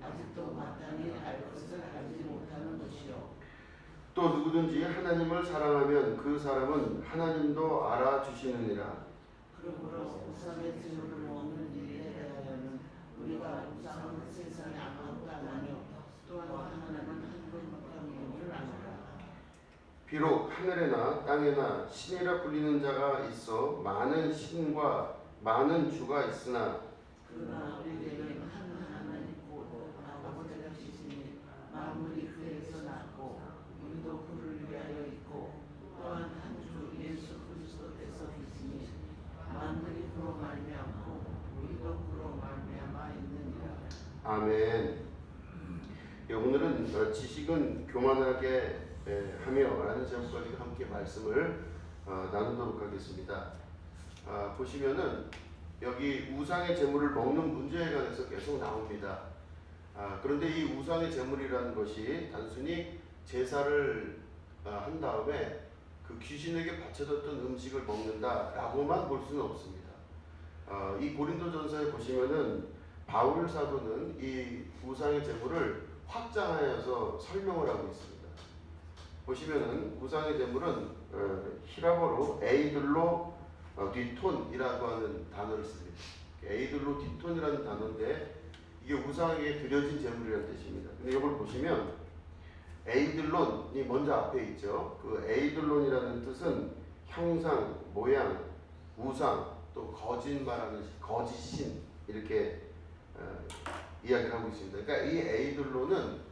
아직도 마땅히 알 것을 알지 못하는 것이요. 또 누구든지 하나님을 사랑하면 그 사람은 하나님도 알아주시느니라. 그러므로 우상의 제물을 먹는 일에 대하여는 우리가 우상은 세상에 아무것도 아니요 또한 하나님은 한 분밖에 없는 줄 아노라. 비록 하늘에나 땅에나 신이라 불리는 자가 있어 많은 신과 많은 주가 있으나 그러나 우리에게는 한 하나님 곧 아버지가 계시니 만물이 그에서 났고 우리도 그를 위하여 있고 또한 한 주 예수 그리스도께서 계시니 만물이 그로 말미암고 우리도 그로 말미암아 있느니라. 아멘. 오늘은 지식은 교만하게 하며 라는 제목까지 함께 말씀을 나누도록 하겠습니다. 보시면은 여기 우상의 제물을 먹는 문제에 관해서 계속 나옵니다. 그런데 이 우상의 제물이라는 것이 단순히 제사를 한 다음에 그 귀신에게 바쳐졌던 음식을 먹는다라고만 볼 수는 없습니다. 이 고린도전서에 보시면은 바울 사도는 이 우상의 제물을 확장하여서 설명을 하고 있습니다. 보시면은 우상의 제물은 히라보로 에이들로 디톤이라고 하는 단어를 씁니다. 에이들로 디톤이라는 단어인데 이게 우상에게 드려진 제물이라는 뜻입니다. 근데 이걸 보시면 에이들론이 먼저 앞에 있죠. 그 에이들론이라는 뜻은 형상, 모양, 우상, 또 거짓말하는 거짓신 이렇게 이야기를 하고 있습니다. 그러니까 이 에이들론은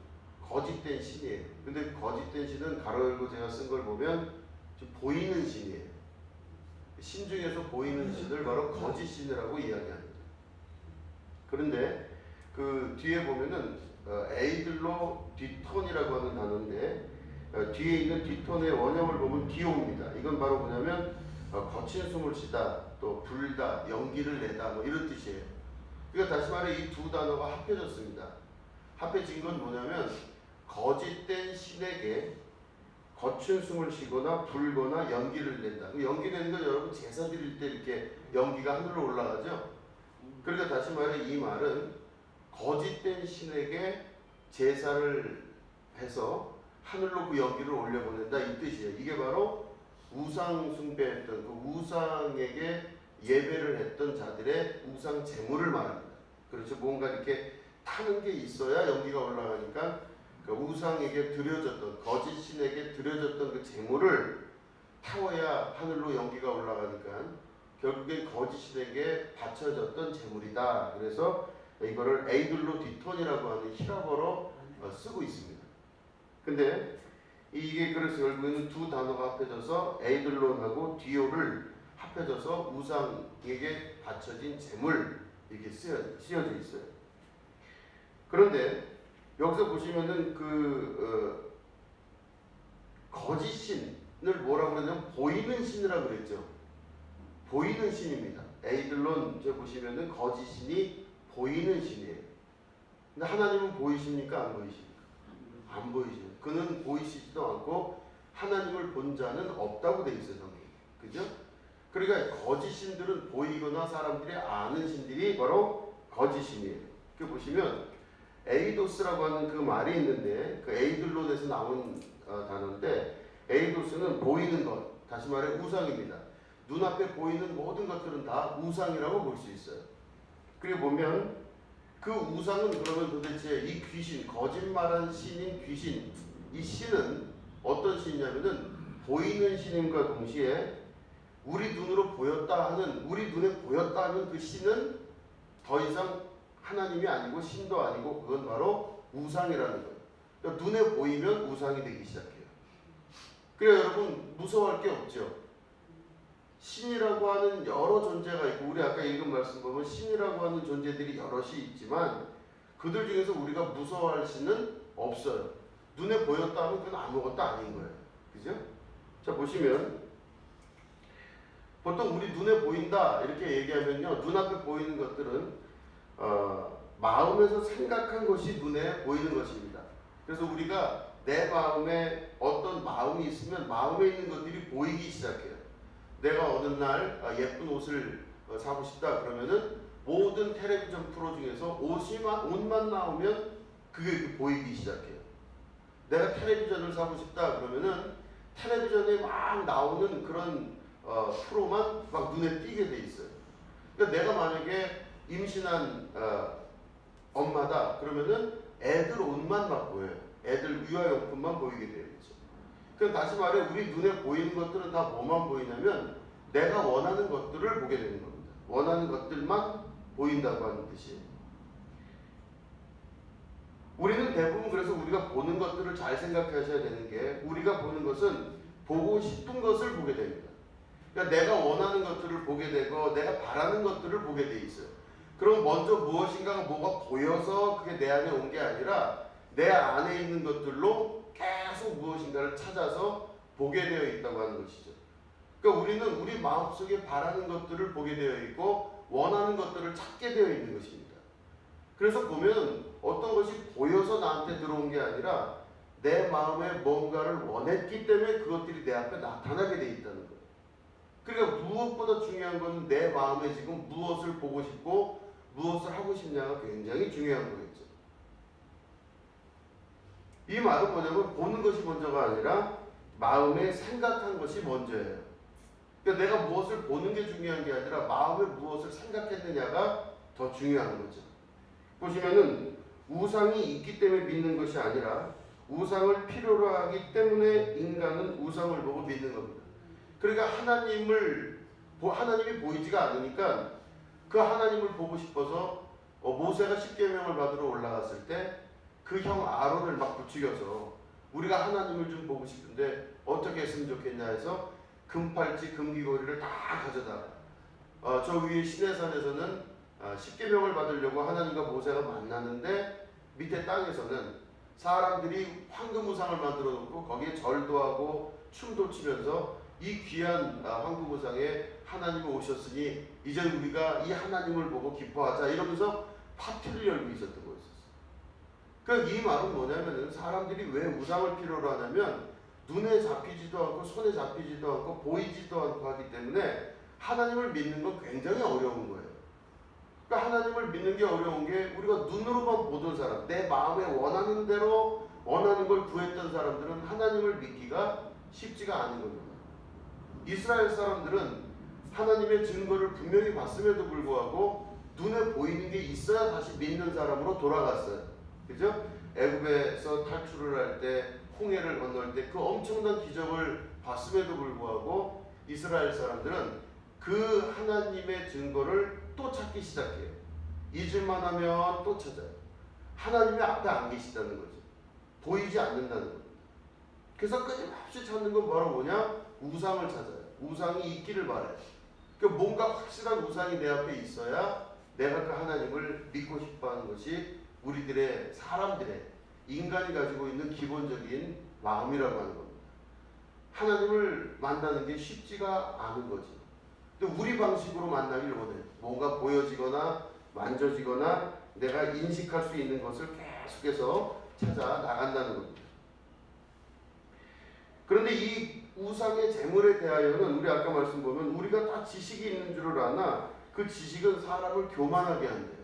거짓된 신이에요. 근데 거짓된 신은 가로 열고 제가 쓴 걸 보면 좀 보이는 신이에요. 신 중에서 보이는 신을 바로 거짓신이라고 이야기합니다. 그런데 그 뒤에 보면은 에이들로 디톤이라고 하는 단어인데 뒤에 있는 디톤의 원형을 보면 디오입니다. 이건 바로 뭐냐면 거친 숨을 쉬다, 또 불다, 연기를 내다 뭐 이런 뜻이에요. 그러니까 다시 말해 이 두 단어가 합해졌습니다. 합해진 건 뭐냐면 거짓된 신에게 거친 숨을 쉬거나 불거나 연기를 낸다. 연기 내는 건 여러분 제사 드릴 때 이렇게 연기가 하늘로 올라가죠. 그러니까 다시 말해 이 말은 거짓된 신에게 제사를 해서 하늘로 그 연기를 올려보낸다 이 뜻이에요. 이게 바로 우상 숭배했던 그 우상에게 예배를 했던 자들의 우상 제물을 말합니다. 그렇죠. 뭔가 이렇게 타는 게 있어야 연기가 올라가니까 그 우상에게 드려졌던 거짓 신에게 드려졌던 그 제물을 타워야 하늘로 연기가 올라가니까 결국엔 거짓 신에게 바쳐졌던 제물이다. 그래서 이거를 에이들로 디톤이라고 하는 히라보로 쓰고 있습니다. 근데 이게 그래서 결국에는 두 단어가 합해져서 에이들론하고 디오를 합해져서 우상에게 바쳐진 제물 이렇게 쓰여져 있어요. 그런데 여기서 보시면은 거짓 신을 뭐라고 그러냐면 보이는 신이라고 그랬죠. 보이는 신입니다. 에이들론 저 보시면은 거짓 신이 보이는 신이에요. 근데 하나님은 보이십니까? 안 보이십니까? 안 보이시죠. 그는 보이시지도 않고 하나님을 본 자는 없다고 돼 있어요, 성경에. 그죠? 그러니까 거짓 신들은 보이거나 사람들이 아는 신들이 바로 거짓 신이에요. 이렇게 보시면 에이도스라고 하는 그 말이 있는데 그 에이들론에서 나온 단어인데 에이도스는 보이는 것, 다시 말해 우상입니다. 눈앞에 보이는 모든 것들은 다 우상이라고 볼 수 있어요. 그리고 보면 그 우상은 그러면 도대체 이 귀신, 거짓말한 신인 귀신, 이 신은 어떤 신이냐면은 보이는 신임과 동시에 우리 눈으로 보였다 하는, 우리 눈에 보였다 하는 그 신은 더 이상 하나님이 아니고 신도 아니고 그건 바로 우상이라는 거예요. 그러니까 눈에 보이면 우상이 되기 시작해요. 그래서 여러분 무서워할 게 없죠. 신이라고 하는 여러 존재가 있고 우리 아까 읽은 말씀 보면 신이라고 하는 존재들이 여럿이 있지만 그들 중에서 우리가 무서워할 신은 없어요. 눈에 보였다 하면 그건 아무것도 아닌 거예요. 그죠? 자 보시면 보통 우리 눈에 보인다 이렇게 얘기하면요. 눈앞에 보이는 것들은 마음에서 생각한 것이 눈에 보이는 것입니다. 그래서 우리가 내 마음에 어떤 마음이 있으면 마음에 있는 것들이 보이기 시작해요. 내가 어느 날 예쁜 옷을 사고 싶다 그러면은 모든 텔레비전 프로 중에서 옷만 나오면 그게 보이기 시작해요. 내가 텔레비전을 사고 싶다 그러면은 텔레비전에 막 나오는 그런 프로만 막 눈에 띄게 돼 있어요. 그러니까 내가 만약에 임신한 엄마다 그러면은 애들 옷만 막 보여요. 애들 유아용품만 보이게 돼요. 그러니까 다시 말해 우리 눈에 보이는 것들은 다 뭐만 보이냐면 내가 원하는 것들을 보게 되는 겁니다. 원하는 것들만 보인다고 하는 뜻이에요. 우리는 대부분 그래서 우리가 보는 것들을 잘 생각하셔야 되는 게 우리가 보는 것은 보고 싶은 것을 보게 됩니다. 그러니까 내가 원하는 것들을 보게 되고 내가 바라는 것들을 보게 돼 있어요. 그럼 먼저 무엇인가가 뭐가 보여서 그게 내 안에 온 게 아니라 내 안에 있는 것들로 계속 무엇인가를 찾아서 보게 되어 있다고 하는 것이죠. 그러니까 우리는 우리 마음속에 바라는 것들을 보게 되어 있고 원하는 것들을 찾게 되어 있는 것입니다. 그래서 보면 어떤 것이 보여서 나한테 들어온 게 아니라 내 마음에 뭔가를 원했기 때문에 그것들이 내 앞에 나타나게 돼 있다는 거예요. 그러니까 무엇보다 중요한 것은 내 마음에 지금 무엇을 보고 싶고 무엇을 하고 싶냐가 굉장히 중요한 거겠죠. 이 말은 뭐냐면 보는 것이 먼저가 아니라 마음에 생각한 것이 먼저예요. 그러니까 내가 무엇을 보는 게 중요한 게 아니라 마음에 무엇을 생각했느냐가 더 중요한 거죠. 보시면은 우상이 있기 때문에 믿는 것이 아니라 우상을 필요로 하기 때문에 인간은 우상을 보고 믿는 겁니다. 그러니까 하나님이 보이지가 않으니까 그 하나님을 보고 싶어서 모세가 십계명을 받으러 올라갔을 때 그 형 아론을 막 부추겨서 우리가 하나님을 좀 보고 싶은데 어떻게 했으면 좋겠냐 해서 금팔찌 금귀걸이를 다 가져다가 저 위에 시내산에서는 십계명을 받으려고 하나님과 모세가 만났는데 밑에 땅에서는 사람들이 황금우상을 만들어 놓고 거기에 절도 하고 춤도 추면서 이 귀한 황금우상에 하나님이 오셨으니 이제 우리가 이 하나님을 보고 기뻐하자 이러면서 파티를 열고 있었던 거였어요. 그러니까 이 말은 뭐냐면 사람들이 왜 우상을 필요로 하냐면 눈에 잡히지도 않고 손에 잡히지도 않고 보이지도 않고 하기 때문에 하나님을 믿는 건 굉장히 어려운 거예요. 그러니까 하나님을 믿는 게 어려운 게 우리가 눈으로만 보던 사람, 내 마음에 원하는 대로 원하는 걸 구했던 사람들은 하나님을 믿기가 쉽지가 않은 겁니다. 이스라엘 사람들은 하나님의 증거를 분명히 봤음에도 불구하고 눈에 보이는 게 있어야 다시 믿는 사람으로 돌아갔어요. 그죠? 애굽에서 탈출을 할 때 홍해를 건널 때 그 엄청난 기적을 봤음에도 불구하고 이스라엘 사람들은 그 하나님의 증거를 또 찾기 시작해요. 잊을만 하면 또 찾아요. 하나님이 앞에 안 계시다는 거죠. 보이지 않는다는 겁니다. 그래서 끊임없이 찾는 건 바로 뭐냐? 우상을 찾아요. 우상이 있기를 바라요. 그러니까 뭔가 확실한 우상이 내 앞에 있어야 내가 그 하나님을 믿고 싶어하는 것이 우리들의 사람들의 인간이 가지고 있는 기본적인 마음이라고 하는 겁니다. 하나님을 만나는 게 쉽지가 않은 거죠. 근데 우리 방식으로 만나길 원해요. 뭔가 보여지거나 만져지거나 내가 인식할 수 있는 것을 계속해서 찾아 나간다는 겁니다. 그런데 이 우상의 재물에 대하여는 우리 아까 말씀 보면 우리가 다 지식이 있는 줄을 아나 그 지식은 사람을 교만하게 한대요.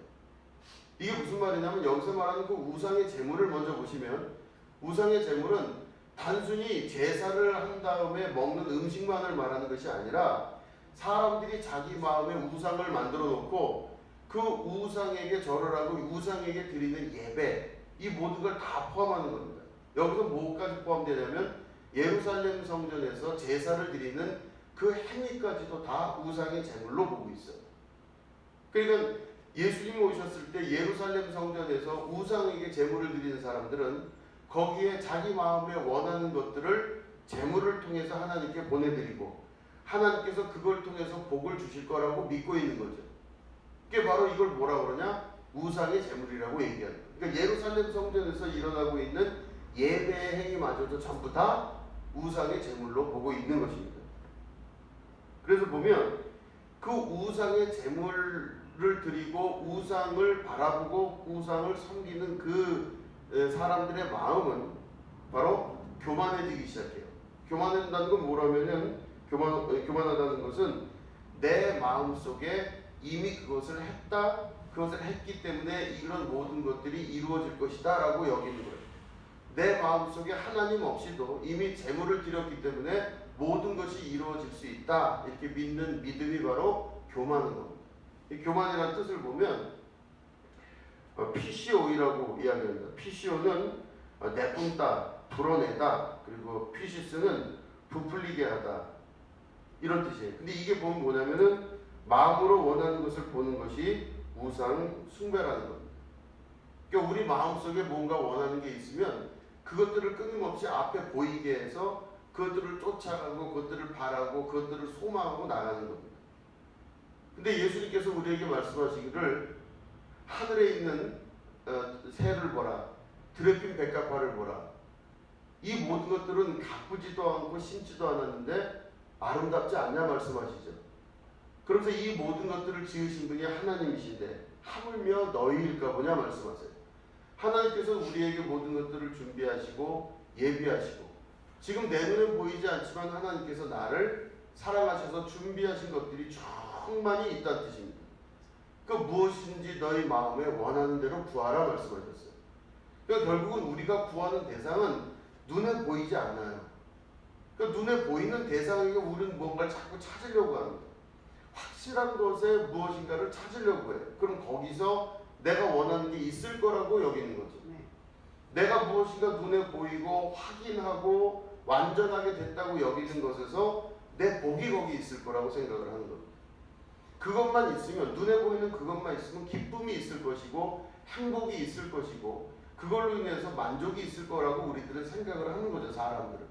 이게 무슨 말이냐면 여기서 말하는 그 우상의 재물을 먼저 보시면 우상의 재물은 단순히 제사를 한 다음에 먹는 음식만을 말하는 것이 아니라 사람들이 자기 마음에 우상을 만들어 놓고 그 우상에게 절을 하고 우상에게 드리는 예배 이 모든 걸 다 포함하는 겁니다. 여기서 뭐까지 포함되냐면 예루살렘 성전에서 제사를 드리는 그 행위까지도 다 우상의 제물로 보고 있어요. 그러니까 예수님이 오셨을 때 예루살렘 성전에서 우상에게 제물을 드리는 사람들은 거기에 자기 마음에 원하는 것들을 제물을 통해서 하나님께 보내드리고 하나님께서 그걸 통해서 복을 주실 거라고 믿고 있는 거죠. 그게 바로 이걸 뭐라고 그러냐? 우상의 제물이라고 얘기하는 거예요. 그러니까 예루살렘 성전에서 일어나고 있는 예배의 행위마저도 전부 다 우상의 제물로 보고 있는 것입니다. 그래서 보면 그 우상의 제물을 드리고 우상을 바라보고 우상을 섬기는 그 사람들의 마음은 바로 교만해지기 시작해요. 교만한다는 건 뭐라면은 교만하다는 것은 내 마음 속에 이미 그것을 했다 그것을 했기 때문에 이런 모든 것들이 이루어질 것이다 라고 여기는 거예요. 내 마음속에 하나님 없이도 이미 제물을 드렸기 때문에 모든 것이 이루어질 수 있다 이렇게 믿는 믿음이 바로 교만인 겁니다. 이 교만이라는 뜻을 보면 PCO이라고 이야기합니다. PCO는 내뿜다, 불어내다, 그리고 피시스는 부풀리게 하다 이런 뜻이에요. 근데 이게 보면 뭐냐면은 마음으로 원하는 것을 보는 것이 우상 숭배라는 겁니다. 그러니까 우리 마음속에 뭔가 원하는 게 있으면 그것들을 끊임없이 앞에 보이게 해서 그것들을 쫓아가고 그것들을 바라고 그것들을 소망하고 나가는 겁니다. 근데 예수님께서 우리에게 말씀하시기를 하늘에 있는 새를 보라, 드레핀 백합화를 보라. 이 모든 것들은 가꾸지도 않고 심지도 않았는데 아름답지 않냐 말씀하시죠. 그러면서 이 모든 것들을 지으신 분이 하나님이신데 하물며 너희일까 보냐 말씀하세요. 하나님께서 우리에게 모든 것들을 준비하시고 예비하시고 지금 내 눈에 보이지 않지만 하나님께서 나를 사랑하셔서 준비하신 것들이 충만히 있다는 뜻입니다. 그 무엇인지 너희 마음에 원하는 대로 구하라 말씀하셨어요. 그러니까 결국은 우리가 구하는 대상은 눈에 보이지 않아요. 그러니까 눈에 보이는 대상에게 우리는 뭔가를 자꾸 찾으려고 합니다. 확실한 것에 무엇인가를 찾으려고 해요. 그럼 거기서 내가 원하는 게 있을 거라고 여기는 거죠. 내가 무엇인가 눈에 보이고 확인하고 완전하게 됐다고 여기는 것에서 내 복이 거기 있을 거라고 생각을 하는 겁니다. 그것만 있으면, 눈에 보이는 그것만 있으면 기쁨이 있을 것이고 행복이 있을 것이고 그걸로 인해서 만족이 있을 거라고 우리들은 생각을 하는 거죠, 사람들은.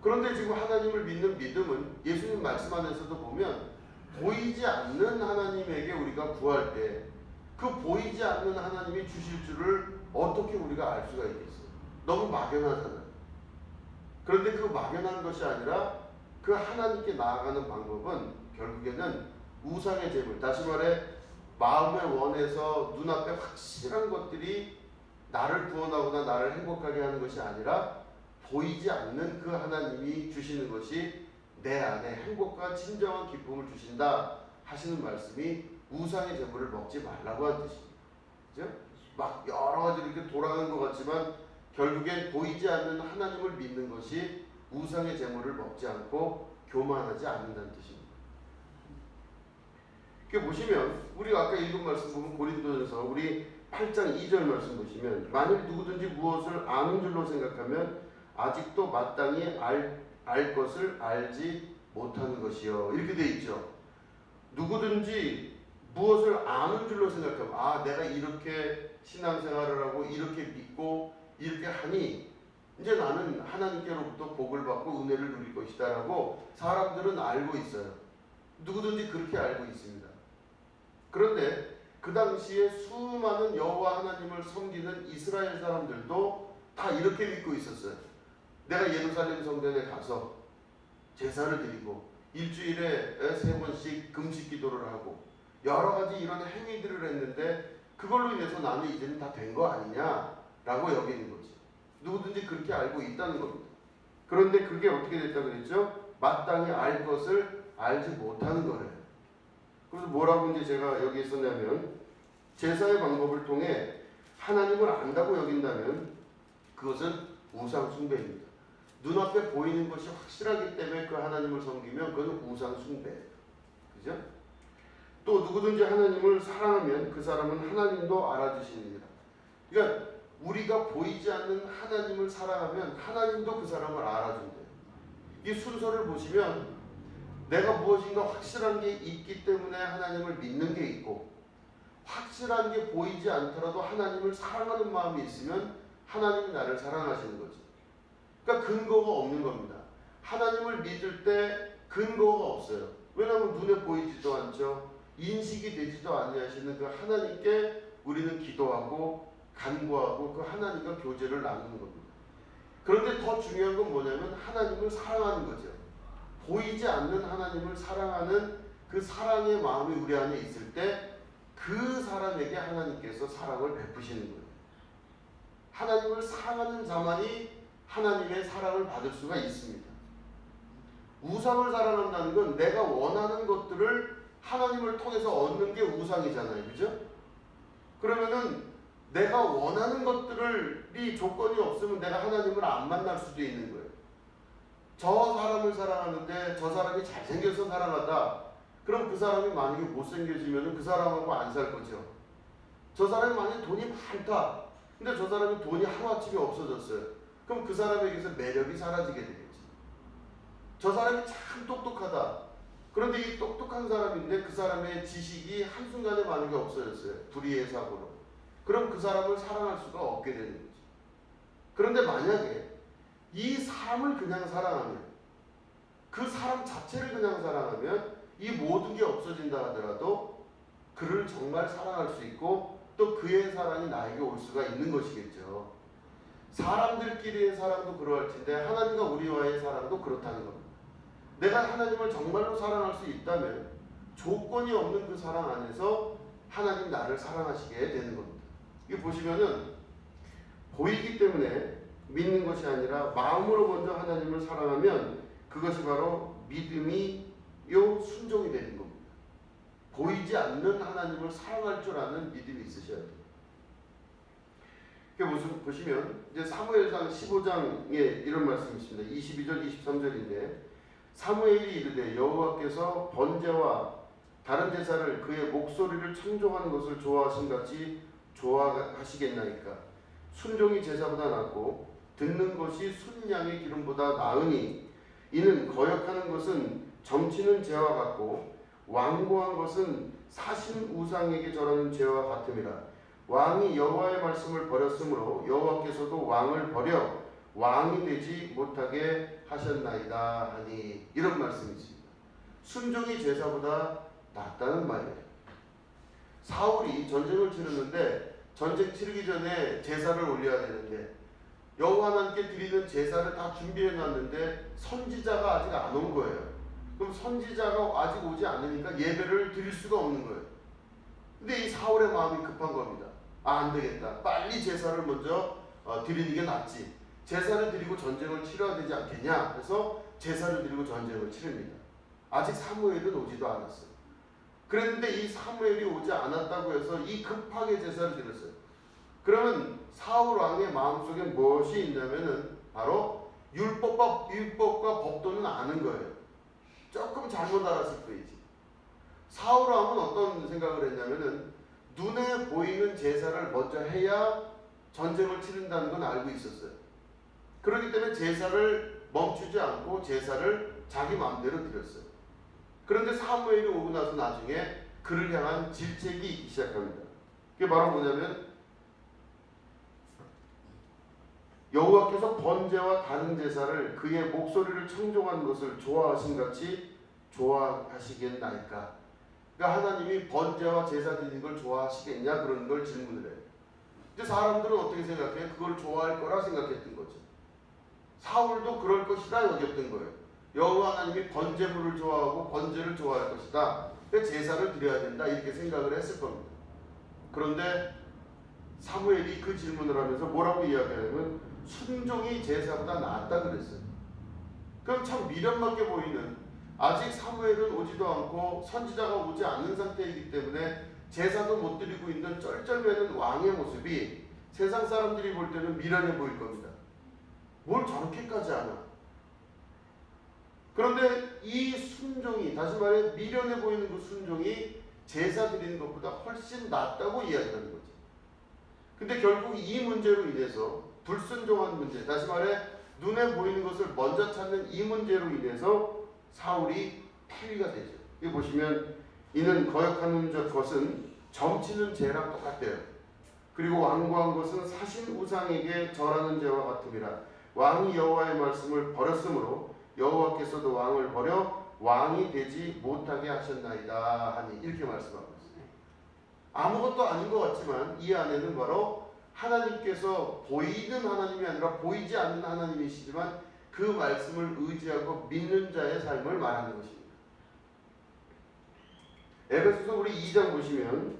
그런데 지금 하나님을 믿는 믿음은 예수님 말씀 안에서도 보면 보이지 않는 하나님에게 우리가 구할 때 그 보이지 않는 하나님이 주실 줄을 어떻게 우리가 알 수가 있겠어요? 너무 막연하잖아요. 그런데 그 막연한 것이 아니라 그 하나님께 나아가는 방법은 결국에는 우상의 제물, 다시 말해 마음에 원해서 눈앞에 확실한 것들이 나를 구원하거나 나를 행복하게 하는 것이 아니라 보이지 않는 그 하나님이 주시는 것이 내 안에 행복과 진정한 기쁨을 주신다 하시는 말씀이 우상의 제물을 먹지 말라고 하는 뜻입니다. 그죠? 막 여러 가지 이렇게 돌아가는 것 같지만 결국엔 보이지 않는 하나님을 믿는 것이 우상의 제물을 먹지 않고 교만하지 않는다는 뜻입니다. 이렇게 보시면 우리가 아까 읽은 말씀 보면 고린도전서 우리 8장 2절 말씀 보시면 만일 누구든지 무엇을 아는 줄로 생각하면 아직도 마땅히 알 것을 알지 못하는 것이요. 이렇게 돼 있죠. 누구든지 무엇을 아는 줄로 생각하면 내가 이렇게 신앙생활을 하고 이렇게 믿고 이렇게 하니 이제 나는 하나님께로부터 복을 받고 은혜를 누릴 것이다 라고 사람들은 알고 있어요. 누구든지 그렇게 알고 있습니다. 그런데 그 당시에 수많은 여호와 하나님을 섬기는 이스라엘 사람들도 다 이렇게 믿고 있었어요. 내가 예루살렘 성전에 가서 제사를 드리고 일주일에 3번씩 금식 기도를 하고 여러 가지 이런 행위들을 했는데 그걸로 인해서 나는 이제는 다 된 거 아니냐라고 여기는 거지. 누구든지 그렇게 알고 있다는 겁니다. 그런데 그게 어떻게 됐다고 그랬죠? 마땅히 알 것을 알지 못하는 거래요. 그래서 뭐라고 이제 제가 여기에 썼냐면 제사의 방법을 통해 하나님을 안다고 여긴다면 그것은 우상 숭배입니다. 눈앞에 보이는 것이 확실하기 때문에 그 하나님을 섬기면 그건 우상 숭배예요. 그죠? 또 누구든지 하나님을 사랑하면 그 사람은 하나님도 알아주시느니라. 그러니까 우리가 보이지 않는 하나님을 사랑하면 하나님도 그 사람을 알아준대요. 이 순서를 보시면 내가 무엇인가 확실한 게 있기 때문에 하나님을 믿는 게 있고 확실한 게 보이지 않더라도 하나님을 사랑하는 마음이 있으면 하나님이 나를 사랑하시는 거죠. 그러니까 근거가 없는 겁니다. 하나님을 믿을 때 근거가 없어요. 왜냐하면 눈에 보이지도 않죠. 인식이 되지도 아니하시는 그 하나님께 우리는 기도하고 간구하고 그 하나님과 교제를 나누는 겁니다. 그런데 더 중요한 건 뭐냐면 하나님을 사랑하는 거죠. 보이지 않는 하나님을 사랑하는 그 사랑의 마음이 우리 안에 있을 때 그 사람에게 하나님께서 사랑을 베푸시는 거예요. 하나님을 사랑하는 자만이 하나님의 사랑을 받을 수가 있습니다. 우상을 사랑한다는 건 내가 원하는 것들을 하나님을 통해서 얻는 게 우상이잖아요. 그죠? 그러면은 내가 원하는 것들이 조건이 없으면 내가 하나님을 안 만날 수도 있는 거예요. 저 사람을 사랑하는데 저 사람이 잘생겨서 사랑하다. 그럼 그 사람이 만약에 못생겨지면 그 사람하고 안 살 거죠. 저 사람이 만약에 돈이 많다. 근데 저 사람이 돈이 하루아침에 없어졌어요. 그럼 그 사람에게서 매력이 사라지게 되겠지. 저 사람이 참 똑똑하다. 그런데 이 똑똑한 사람인데 그 사람의 지식이 한순간에 만약에 없어졌어요. 불의의 사고로. 그럼 그 사람을 사랑할 수가 없게 되는 거죠. 그런데 만약에 이 사람을 그냥 사랑하면, 그 사람 자체를 그냥 사랑하면 이 모든 게 없어진다 하더라도 그를 정말 사랑할 수 있고 또 그의 사랑이 나에게 올 수가 있는 것이겠죠. 사람들끼리의 사랑도 그러할텐데 하나님과 우리와의 사랑도 그렇다는 겁니다. 내가 하나님을 정말로 사랑할 수 있다면 조건이 없는 그 사랑 안에서 하나님 나를 사랑하시게 되는 겁니다. 이거 보시면은 보이기 때문에 믿는 것이 아니라 마음으로 먼저 하나님을 사랑하면 그것이 바로 믿음이요 순종이 되는 겁니다. 보이지 않는 하나님을 사랑할 줄 아는 믿음이 있으셔야 돼요. 보시면 이제 사무엘상 15장에 이런 말씀이 있습니다. 22절 23절인데 사무엘이 이르되 여호와께서 번제와 다른 제사를 그의 목소리를 청종하는 것을 좋아하신 같이 좋아하시겠나이까. 순종이 제사보다 낫고 듣는 것이 순양의 기름보다 나으니 이는 거역하는 것은 점치는 죄와 같고 완고한 것은 사신 우상에게 절하는 죄와 같음이라. 왕이 여호와의 말씀을 버렸으므로 여호와께서도 왕을 버려 왕이 되지 못하게 하셨나이다 하니, 이런 말씀이 있습니다. 순종이 제사보다 낫다는 말이에요. 사울이 전쟁을 치르는데 전쟁 치르기 전에 제사를 올려야 되는데 여호와 하나님께 드리는 제사를 다 준비해 놨는데 선지자가 아직 안 온 거예요. 그럼 선지자가 아직 오지 않으니까 예배를 드릴 수가 없는 거예요. 근데 이 사울의 마음이 급한 겁니다. 안 되겠다. 빨리 제사를 먼저 드리는 게 낫지. 제사를 드리고 전쟁을 치러야 되지 않겠냐. 그래서 제사를 드리고 전쟁을 치릅니다. 아직 사무엘은 오지도 않았어요. 그랬는데 이 사무엘이 오지 않았다고 해서 이 급하게 제사를 드렸어요. 그러면 사울 왕의 마음속에 무엇이 있냐면은 바로 율법과 법도는 아는 거예요. 조금 잘못 알았을 뿐이지. 사울 왕은 어떤 생각을 했냐면은 눈에 보이는 제사를 먼저 해야 전쟁을 치른다는 건 알고 있었어요. 그렇기 때문에 제사를 멈추지 않고 제사를 자기 마음대로 드렸어요. 그런데 사무엘이 오고 나서 나중에 그를 향한 질책이 있기 시작합니다. 그게 바로 뭐냐면 여호와께서 번제와 다른 제사를 그의 목소리를 청종하는 것을 좋아하신 같이 좋아하시겠나이까. 그러니까 하나님이 번제와 제사 드리는 걸 좋아하시겠냐 그런 걸 질문을 해요. 근데 사람들은 어떻게 생각해요? 그걸 좋아할 거라 생각했던 거죠. 사울도 그럴 것이다 여겼던 거예요. 여호와 하나님이 번제물을 좋아하고 번제를 좋아할 것이다. 그래서 제사를 드려야 된다 이렇게 생각을 했을 겁니다. 그런데 사무엘이 그 질문을 하면서 뭐라고 이야기하냐면 순종이 제사보다 낫다 그랬어요. 그럼 참 미련맞게 보이는, 아직 사무엘은 오지도 않고 선지자가 오지 않는 상태이기 때문에 제사도 못 드리고 있는 쩔쩔매는 왕의 모습이 세상 사람들이 볼 때는 미련해 보일 겁니다. 뭘 저렇게까지 하나. 그런데 이 순종이, 다시 말해 미련해 보이는 그 순종이 제사 드리는 것보다 훨씬 낫다고 이야기하는 거죠. 근데 결국 이 문제로 인해서 불순종한 문제, 다시 말해 눈에 보이는 것을 먼저 찾는 이 문제로 인해서 사울이 패위가 되죠. 여기 보시면 이는 거역하는 것은 점치는 죄랑 똑같대요. 그리고 완고한 것은 사신 우상에게 절하는 죄와 같음이라. 왕이 여호와의 말씀을 버렸으므로 여호와께서도 왕을 버려 왕이 되지 못하게 하셨나이다 하니, 이렇게 말씀하고 있어요. 아무것도 아닌 것 같지만 이 안에는 바로 하나님께서 보이는 하나님이 아니라 보이지 않는 하나님이시지만 그 말씀을 의지하고 믿는 자의 삶을 말하는 것입니다. 에베소서 우리 2장 보시면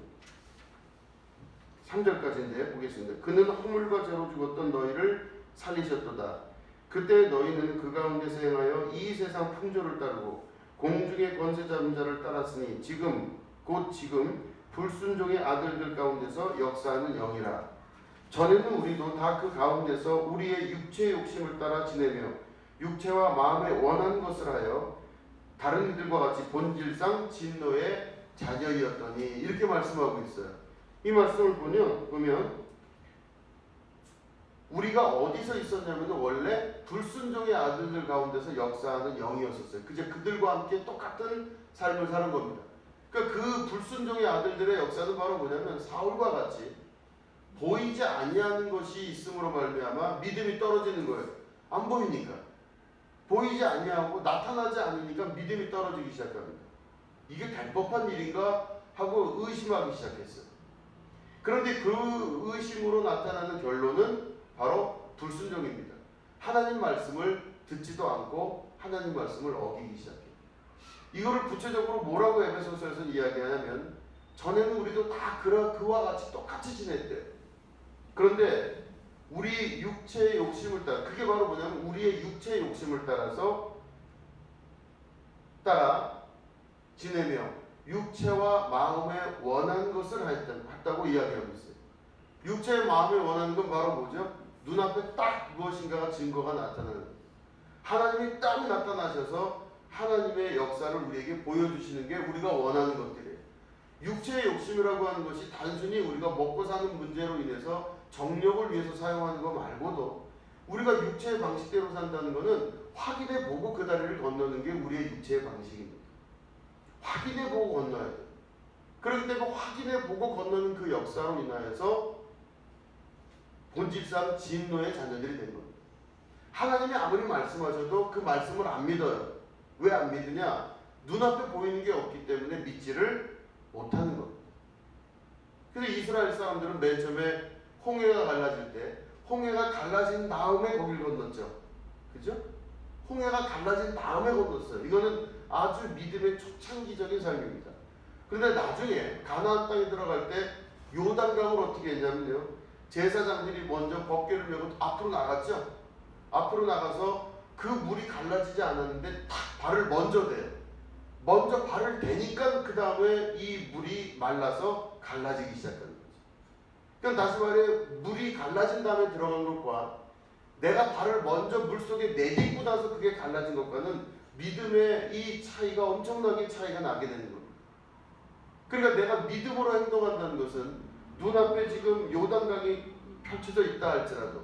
3절까지인데 보겠습니다. 그는 허물과 죄로 죽었던 너희를 살리셨도다. 그때 너희는 그 가운데서 행하여 이 세상 풍조를 따르고 공중의 권세 잡은 자를 따랐으니 지금 불순종의 아들들 가운데서 역사하는 영이라. 전에는 우리도 다 그 가운데서 우리의 육체의 욕심을 따라 지내며 육체와 마음에 원하는 것을 하여 다른 이들과 같이 본질상 진노의 자녀이었더니, 이렇게 말씀하고 있어요. 이 말씀을 보면 우리가 어디서 있었냐면 원래 불순종의 아들들 가운데서 역사하는 영이었었어요. 그저 그들과 함께 똑같은 삶을 사는 겁니다. 그러니까 그 불순종의 아들들의 역사는 바로 뭐냐면 사울과 같이 보이지 아니하는 것이 있음으로 말미암아 믿음이 떨어지는 거예요. 안 보이니까. 보이지 아니하고 나타나지 않으니까 믿음이 떨어지기 시작합니다. 이게 될 법한 일인가 하고 의심하기 시작했어요. 그런데 그 의심으로 나타나는 결론은 바로 불순종입니다. 하나님 말씀을 듣지도 않고 하나님 말씀을 어기기 시작해요. 이거를 구체적으로 뭐라고 에베소서에서 이야기하냐면, 전에는 우리도 다 그와 같이 똑같이 지냈대요. 그런데 우리 육체의 욕심을 따라, 그게 바로 뭐냐면 우리의 육체의 욕심을 따라 지내며 육체와 마음에 원하는 것을 했다고 이야기하고 있어요. 육체의 마음에 원하는 건 바로 뭐죠? 눈앞에 딱 무엇인가가 증거가 나타나는 거예요. 하나님이 딱 나타나셔서 하나님의 역사를 우리에게 보여주시는 게 우리가 원하는 것들이에요. 육체의 욕심이라고 하는 것이 단순히 우리가 먹고 사는 문제로 인해서 정력을 위해서 사용하는 것 말고도, 우리가 육체의 방식대로 산다는 것은 확인해 보고 그 다리를 건너는 게 우리의 육체의 방식입니다. 확인해 보고 건너야 돼요. 그렇기 때문에 확인해 보고 건너는 그 역사로 인하여서 본질상 진노의 자녀들이 된 겁니다. 하나님이 아무리 말씀하셔도 그 말씀을 안 믿어요. 왜 안 믿으냐? 눈앞에 보이는 게 없기 때문에 믿지를 못하는 겁니다. 그래서 이스라엘 사람들은 맨 처음에 홍해가 갈라질 때, 홍해가 갈라진 다음에 거길 건넜죠. 그죠? 홍해가 갈라진 다음에 건넜어요. 이거는 아주 믿음의 초창기적인 삶입니다. 그런데 나중에 가나안 땅에 들어갈 때 요단강을 어떻게 했냐면요, 제사장들이 먼저 법궤를 메고 앞으로 나갔죠. 앞으로 나가서 그 물이 갈라지지 않았는데 탁 발을 먼저 대요. 먼저 발을 대니까 그 다음에 이 물이 말라서 갈라지기 시작하는 거죠. 그러니까 다시 말해, 물이 갈라진 다음에 들어간 것과 내가 발을 먼저 물속에 내딛고 나서 그게 갈라진 것과는 믿음의 이 차이가 엄청나게 차이가 나게 되는 겁니다. 그러니까 내가 믿음으로 행동한다는 것은 눈앞에 지금 요단강이 펼쳐져 있다 할지라도,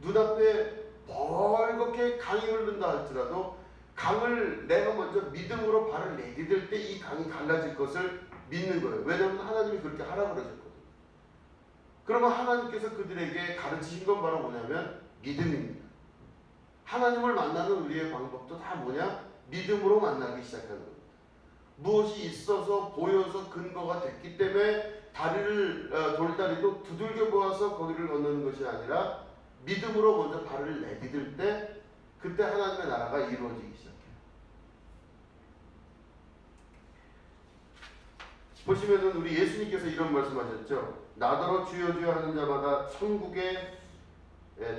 눈앞에 벌겋게 강이 흐른다 할지라도, 강을 내가 먼저 믿음으로 발을 내디딜 때 이 강이 갈라질 것을 믿는 거예요. 왜냐하면 하나님이 그렇게 하라고 그러셨거든요. 그러면 하나님께서 그들에게 가르치신 건 바로 뭐냐면 믿음입니다. 하나님을 만나는 우리의 방법도 다 뭐냐? 믿음으로 만나기 시작하는 겁니다. 무엇이 있어서 보여서 근거가 됐기 때문에 돌다리도 두들겨 보아서 거기를 건너는 것이 아니라 믿음으로 먼저 발을 내디딜 때 그때 하나님의 나라가 이루어지기 시작해요. 보시면은 우리 예수님께서 이런 말씀하셨죠. 나더러 주여 주여 하는 자마다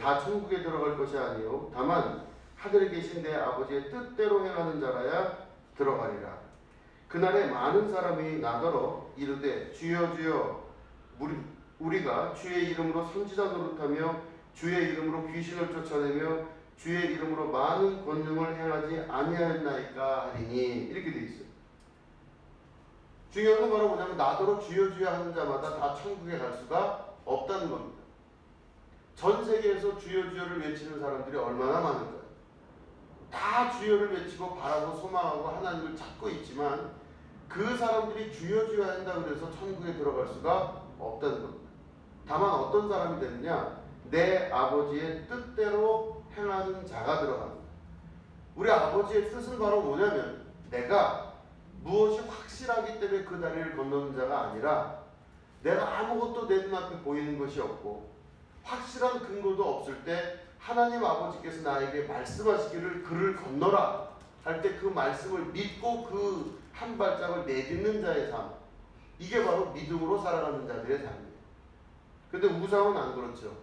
다 천국에 들어갈 것이 아니요 다만 하늘에 계신 내 아버지의 뜻대로 행하는 자라야 들어가리라. 그날에 많은 사람이 나더러 이르되 주여 주여 우리가 주의 이름으로 선지자 노릇하며 주의 이름으로 귀신을 쫓아내며 주의 이름으로 많은 권능을 행하지 아니하였나이까 하리니, 이렇게 되어 있어요. 중요한 건 바로 뭐냐면 나더러 주여 주여 하는 자마다 다 천국에 갈 수가 없다는 겁니다. 전 세계에서 주여 주여를 외치는 사람들이 얼마나 많을까요? 다 주여를 외치고 바라고 소망하고 하나님을 찾고 있지만 그 사람들이 주여 주여 한다고 해서 천국에 들어갈 수가 없다는 겁니다. 다만 어떤 사람이 되느냐? 내 아버지의 뜻대로 행하는 자가 들어갑니다. 우리 아버지의 뜻은 바로 뭐냐면 내가 무엇이 확실하기 때문에 그 다리를 건너는 자가 아니라, 내가 아무것도 내 눈앞에 보이는 것이 없고 확실한 근거도 없을 때 하나님 아버지께서 나에게 말씀하시기를 그를 건너라 할 때 그 말씀을 믿고 그 한 발짝을 내딛는 자의 삶, 이게 바로 믿음으로 살아가는 자들의 삶이에요. 근데 우상은 안 그렇죠.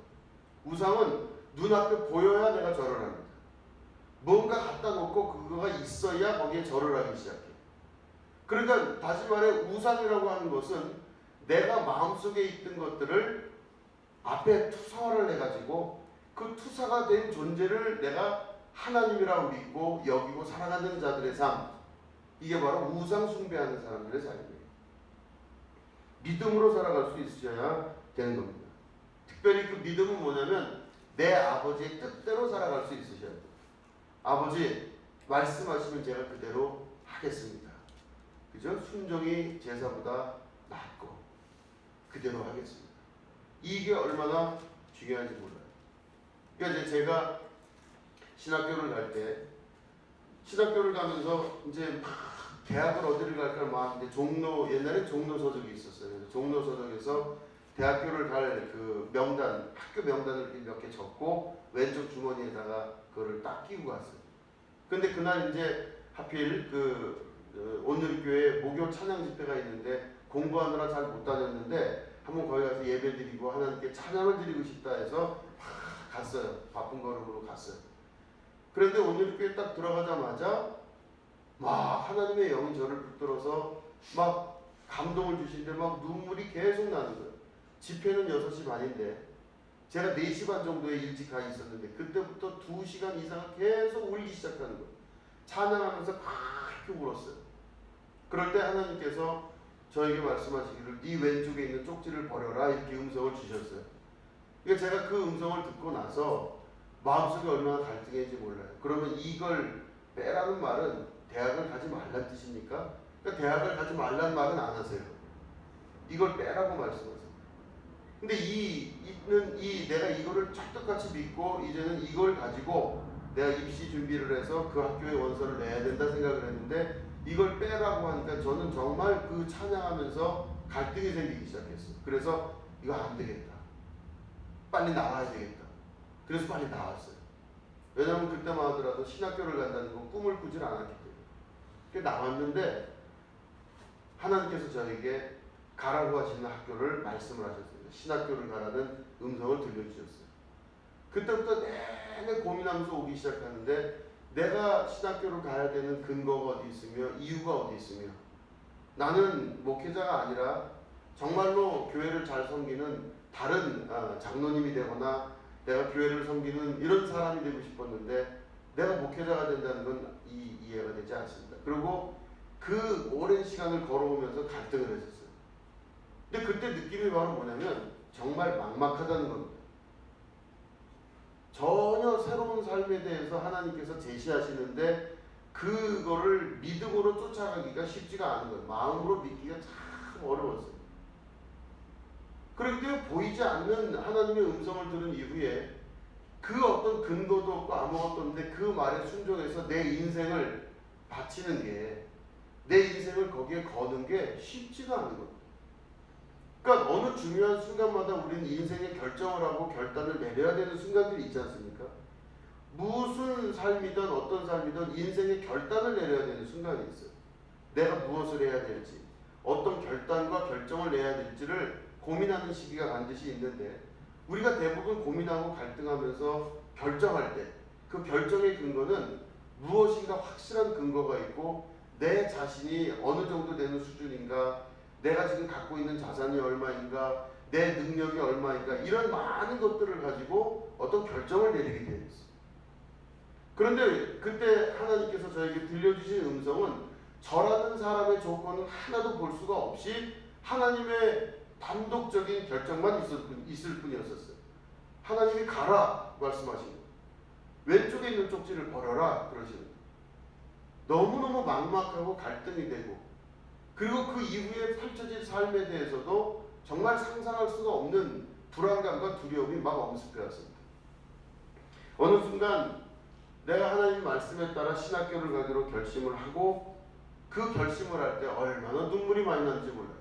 우상은 눈앞에 보여야 내가 절을 합니다. 뭔가 갖다 놓고 그거가 있어야 거기에 절을 하기 시작해요. 그러니까 다시 말해 우상이라고 하는 것은 내가 마음속에 있던 것들을 앞에 투사화를 해가지고 그 투사가 된 존재를 내가 하나님이라고 믿고 여기고 살아가는 자들의 삶, 이게 바로 우상 숭배하는 사람들의 삶이에요. 믿음으로 살아갈 수 있어야 되는 겁니다. 특별히 그 믿음은 뭐냐면 내 아버지의 뜻대로 살아갈 수 있으셔야 돼요. 아버지 말씀하시면 제가 그대로 하겠습니다. 그죠? 순종이 제사보다 낫고 그대로 하겠습니다. 이게 얼마나 중요한지 몰라요. 그러니까 이제 제가 신학교를 갈 때, 신학교를 가면서 이제 막 대학을 어디를 갈까 막 이제 옛날에 종로 서적이 있었어요. 그래서 종로 서적에서 대학교를 갈 그 명단, 학교 명단을 몇 개 적고 왼쪽 주머니에다가 그거를 딱 끼고 갔어요. 근데 그날 이제 하필 온누리교회 목요 찬양 집회가 있는데 공부하느라 잘 못 다녔는데 한번 거기 가서 예배 드리고 하나님께 찬양을 드리고 싶다 해서 갔어요. 바쁜 걸음으로 갔어요. 그런데 온누리교회 딱 들어가자마자 막 하나님의 영이 저를 붙들어서 막 감동을 주시는데 막 눈물이 계속 나는 거예요. 집회는 6시 반인데 제가 4시 반 정도에 일찍 가 있었는데 그때부터 2시간 이상 계속 울기 시작하는 거예요. 찬양하면서 그렇게 울었어요. 그럴 때 하나님께서 저에게 말씀하시기를 네 왼쪽에 있는 쪽지를 버려라 이렇게 음성을 주셨어요. 그러니까 제가 그 음성을 듣고 나서 마음속에 얼마나 갈등했는지 몰라요. 그러면 이걸 빼라는 말은 대학을 가지 말란 뜻입니까? 그러니까 대학을 가지 말란 말은 안 하세요. 이걸 빼라고 말씀하세요. 근데 내가 이거를 찰떡같이 믿고 이제는 이걸 가지고 내가 입시 준비를 해서 그 학교에 원서를 내야 된다 생각을 했는데 이걸 빼라고 하니까 저는 정말 그 찬양하면서 갈등이 생기기 시작했어요. 그래서 이거 안 되겠다. 빨리 나와야 되겠다. 그래서 빨리 나왔어요. 왜냐하면 그때만 하더라도 신학교를 간다는 건 꿈을 꾸질 않았기 때문에. 나왔는데 하나님께서 저에게 가라고 하시는 학교를 말씀을 하셨습니다. 신학교를 가라는 음성을 들려주셨어요. 그때부터 내내 고민하면서 오기 시작하는데 내가 신학교를 가야 되는 근거가 어디 있으며 이유가 어디 있으며 나는 목회자가 아니라 정말로 교회를 잘 섬기는 다른 장로님이 되거나 내가 교회를 섬기는 이런 사람이 되고 싶었는데 내가 목회자가 된다는 건 이해가 되지 않습니다. 그리고 그 오랜 시간을 걸어오면서 갈등을 했었어요. 근데 그때 느낌이 바로 뭐냐면 정말 막막하다는 겁니다. 전혀 새로운 삶에 대해서 하나님께서 제시하시는데 그거를 믿음으로 쫓아가기가 쉽지가 않은 거예요. 마음으로 믿기가 참 어려웠어요. 그렇기 때문에 보이지 않는 하나님의 음성을 들은 이후에 그 어떤 근거도 없고 아무것도 없는데 그 말에 순종해서 내 인생을 바치는 게, 내 인생을 거기에 거는 게 쉽지가 않은 거예요. 그러니까 어느 중요한 순간마다 우리는 인생의 결정을 하고 결단을 내려야 되는 순간들이 있지 않습니까? 무슨 삶이든 어떤 삶이든 인생의 결단을 내려야 되는 순간이 있어요. 내가 무엇을 해야 될지, 어떤 결단과 결정을 내야 될지를 고민하는 시기가 반드시 있는데 우리가 대부분 고민하고 갈등하면서 결정할 때 그 결정의 근거는 무엇인가 확실한 근거가 있고 내 자신이 어느 정도 되는 수준인가, 내가 지금 갖고 있는 자산이 얼마인가, 내 능력이 얼마인가, 이런 많은 것들을 가지고 어떤 결정을 내리게 되어 있어요. 그런데 그때 하나님께서 저에게 들려주신 음성은 저라는 사람의 조건은 하나도 볼 수가 없이 하나님의 단독적인 결정만 있을 뿐이었었어요. 하나님이 가라 말씀하시는 거예요. 왼쪽에 있는 쪽지를 버려라 그러시는 거예요. 너무너무 막막하고 갈등이 되고, 그리고 그 이후에 펼쳐질 삶에 대해서도 정말 상상할 수가 없는 불안감과 두려움이 막 엄습해왔습니다. 어느 순간 내가 하나님 말씀에 따라 신학교를 가기로 결심을 하고 그 결심을 할 때 얼마나 눈물이 많이 나는지 몰라요.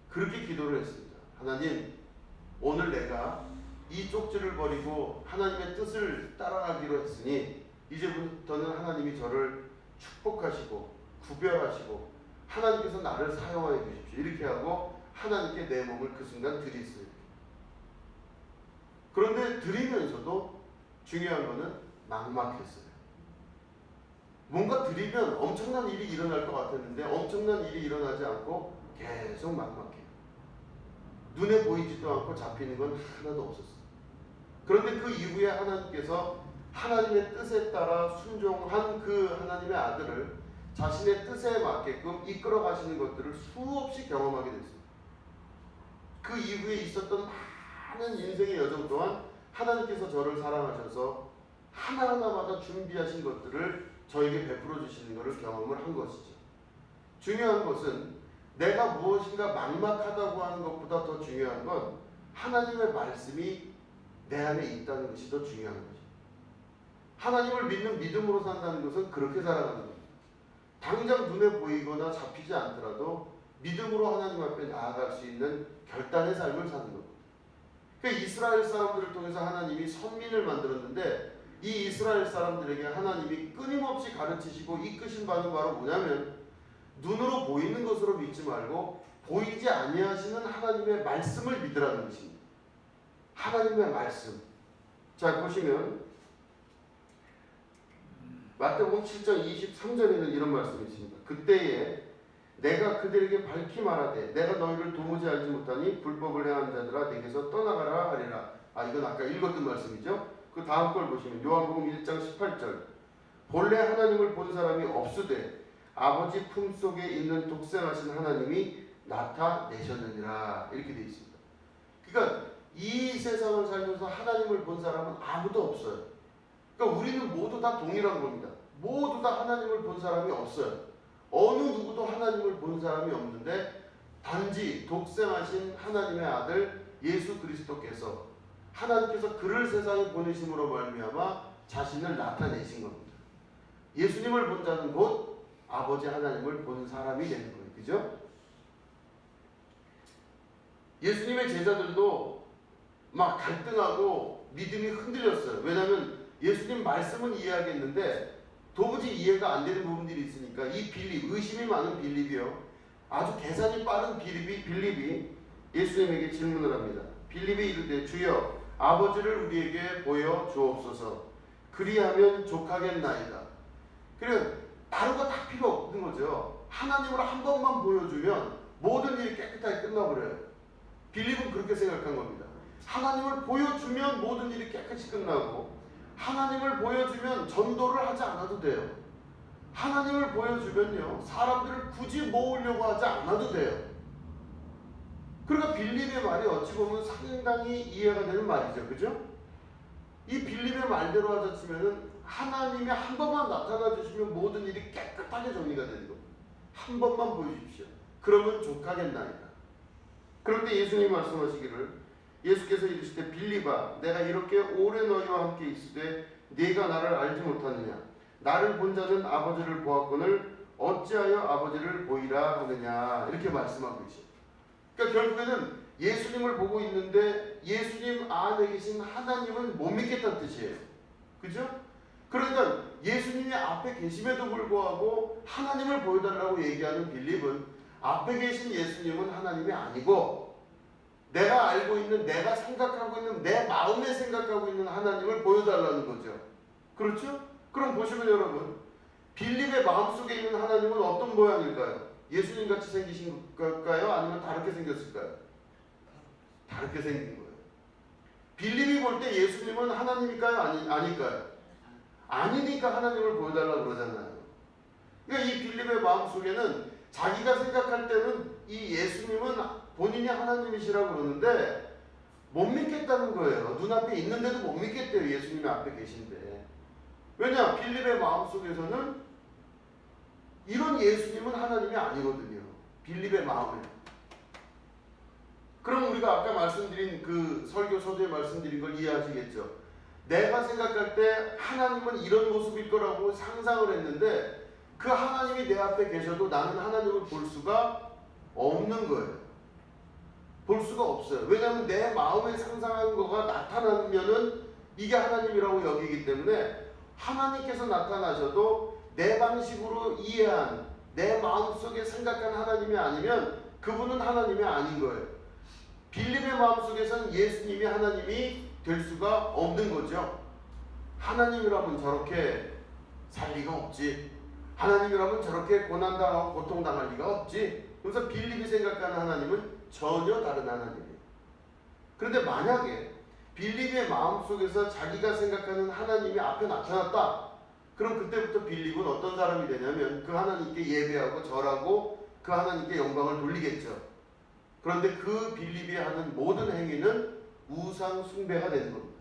그렇게 기도를 했습니다. 하나님, 오늘 내가 이 쪽지를 버리고 하나님의 뜻을 따라가기로 했으니 이제부터는 하나님이 저를 축복하시고 구별하시고 하나님께서 나를 사용하여 주십시오. 이렇게 하고 하나님께 내 몸을 그 순간 드렸어요. 그런데 드리면서도 중요한 거는 막막했어요. 뭔가 드리면 엄청난 일이 일어날 것 같았는데 엄청난 일이 일어나지 않고 계속 막막해요. 눈에 보이지도 않고 잡히는 건 하나도 없었어요. 그런데 그 이후에 하나님께서 하나님의 뜻에 따라 순종한 그 하나님의 아들을 자신의 뜻에 맞게끔 이끌어 가시는 것들을 수없이 경험하게 됐습니다. 그 이후에 있었던 많은 인생의 여정 동안 하나님께서 저를 사랑하셔서 하나하나마다 준비하신 것들을 저에게 베풀어 주시는 것을 경험을 한 것이죠. 중요한 것은 내가 무엇인가 막막하다고 하는 것보다 더 중요한 건 하나님의 말씀이 내 안에 있다는 것이 더 중요한 거죠. 하나님을 믿는 믿음으로 산다는 것은 그렇게 살아가는 겁니다. 당장 눈에 보이거나 잡히지 않더라도 믿음으로 하나님 앞에 나아갈 수 있는 결단의 삶을 사는 겁니다. 그러니까 이스라엘 사람들을 통해서 하나님이 선민을 만들었는데 이 이스라엘 사람들에게 하나님이 끊임없이 가르치시고 이끄신 바는 바로 뭐냐면 눈으로 보이는 것으로 믿지 말고 보이지 아니하시는 하나님의 말씀을 믿으라는 것입니다. 하나님의 말씀. 자, 보시면 마태복음 7장 23절에는 이런 말씀이 있습니다. 그때에 내가 그들에게 밝히 말하되 내가 너희를 도무지 알지 못하니 불법을 행한 자들아 내게서 떠나가라 하리라. 이건 아까 읽었던 말씀이죠. 그 다음 걸 보시면 요한복음 1장 18절 본래 하나님을 본 사람이 없으되 아버지 품속에 있는 독생하신 하나님이 나타내셨느니라. 이렇게 되어 있습니다. 그러니까 이 세상을 살면서 하나님을 본 사람은 아무도 없어요. 그러니까 우리는 모두 다 동일한 겁니다. 모두 다 하나님을 본 사람이 없어요. 어느 누구도 하나님을 본 사람이 없는데 단지 독생하신 하나님의 아들 예수 그리스도께서 하나님께서 그를 세상에 보내심으로 말미암아 자신을 나타내신 겁니다. 예수님을 본 자는 곧 아버지 하나님을 본 사람이 되는 거예요. 그죠? 예수님의 제자들도 막 갈등하고 믿음이 흔들렸어요. 왜냐하면 예수님 말씀은 이해하겠는데 도무지 이해가 안 되는 부분들이 있으니까 이 빌립, 의심이 많은 빌립이요. 아주 계산이 빠른 빌립이 예수님에게 질문을 합니다. 빌립이 이르되 주여 아버지를 우리에게 보여 주옵소서. 그리하면 족하겠나이다. 그래 다른 거 다 필요 없는 거죠. 하나님을 한 번만 보여주면 모든 일이 깨끗하게 끝나버려요. 빌립은 그렇게 생각한 겁니다. 하나님을 보여주면 모든 일이 깨끗이 끝나고 하나님을 보여주면 전도를 하지 않아도 돼요. 하나님을 보여주면요 사람들을 굳이 모으려고 하지 않아도 돼요. 그러니까 빌립의 말이 어찌 보면 상당히 이해가 되는 말이죠. 그죠? 이 빌립의 말대로 하자 치면은 하나님이 한 번만 나타나 주시면 모든 일이 깨끗하게 정리가 되는 겁니다. 한 번만 보여주십시오. 그러면 족하겠나이다. 그런데 예수님이 말씀하시기를 예수께서 이르시되 빌립아 내가 이렇게 오래 너희와 함께 있으되 네가 나를 알지 못하느냐 나를 본 자는 아버지를 보았거늘 어찌하여 아버지를 보이라 하느냐 이렇게 말씀하고 계셔요. 그러니까 결국에는 예수님을 보고 있는데 예수님 안에 계신 하나님은 못 믿겠다는 뜻이에요. 그죠? 그러니까 예수님이 앞에 계심에도 불구하고 하나님을 보여달라고 얘기하는 빌립은 앞에 계신 예수님은 하나님이 아니고 내가 알고 있는, 내가 생각하고 있는, 내 마음에 생각하고 있는 하나님을 보여달라는 거죠. 그렇죠? 그럼 보시면 여러분 빌립의 마음속에 있는 하나님은 어떤 모양일까요? 예수님같이 생기신 걸까요? 아니면 다르게 생겼을까요? 다르게 생긴 거예요. 빌립이 볼 때 예수님은 하나님일까요? 아닐까요? 아니니까 하나님을 보여달라고 그러잖아요. 그러니까 이 빌립의 마음속에는 자기가 생각할 때는 이 예수님은 본인이 하나님이시라고 그러는데 못 믿겠다는 거예요. 눈앞에 있는데도 못 믿겠대요. 예수님이 앞에 계신데. 왜냐? 빌립의 마음속에서는 이런 예수님은 하나님이 아니거든요. 빌립의 마음에. 그럼 우리가 아까 말씀드린 그 설교 서두에 말씀드린 걸 이해하시겠죠? 내가 생각할 때 하나님은 이런 모습일 거라고 상상을 했는데 그 하나님이 내 앞에 계셔도 나는 하나님을 볼 수가 없는 거예요. 볼 수가 없어요. 왜냐하면 내 마음에 상상한 거가 나타나면은 이게 하나님이라고 여기기 때문에 하나님께서 나타나셔도 내 방식으로 이해한 내 마음속에 생각한 하나님이 아니면 그분은 하나님이 아닌 거예요. 빌립의 마음속에서는 예수님이 하나님이 될 수가 없는 거죠. 하나님이라면 저렇게 살 리가 없지. 하나님이라면 저렇게 고난당하고 고통당할 리가 없지. 그래서 빌립이 생각하는 하나님은 전혀 다른 하나님이에요. 그런데 만약에 빌립의 마음속에서 자기가 생각하는 하나님이 앞에 나타났다. 그럼 그때부터 빌립은 어떤 사람이 되냐면 그 하나님께 예배하고 절하고 그 하나님께 영광을 돌리겠죠. 그런데 그 빌립이 하는 모든 행위는 우상 숭배가 되는 겁니다.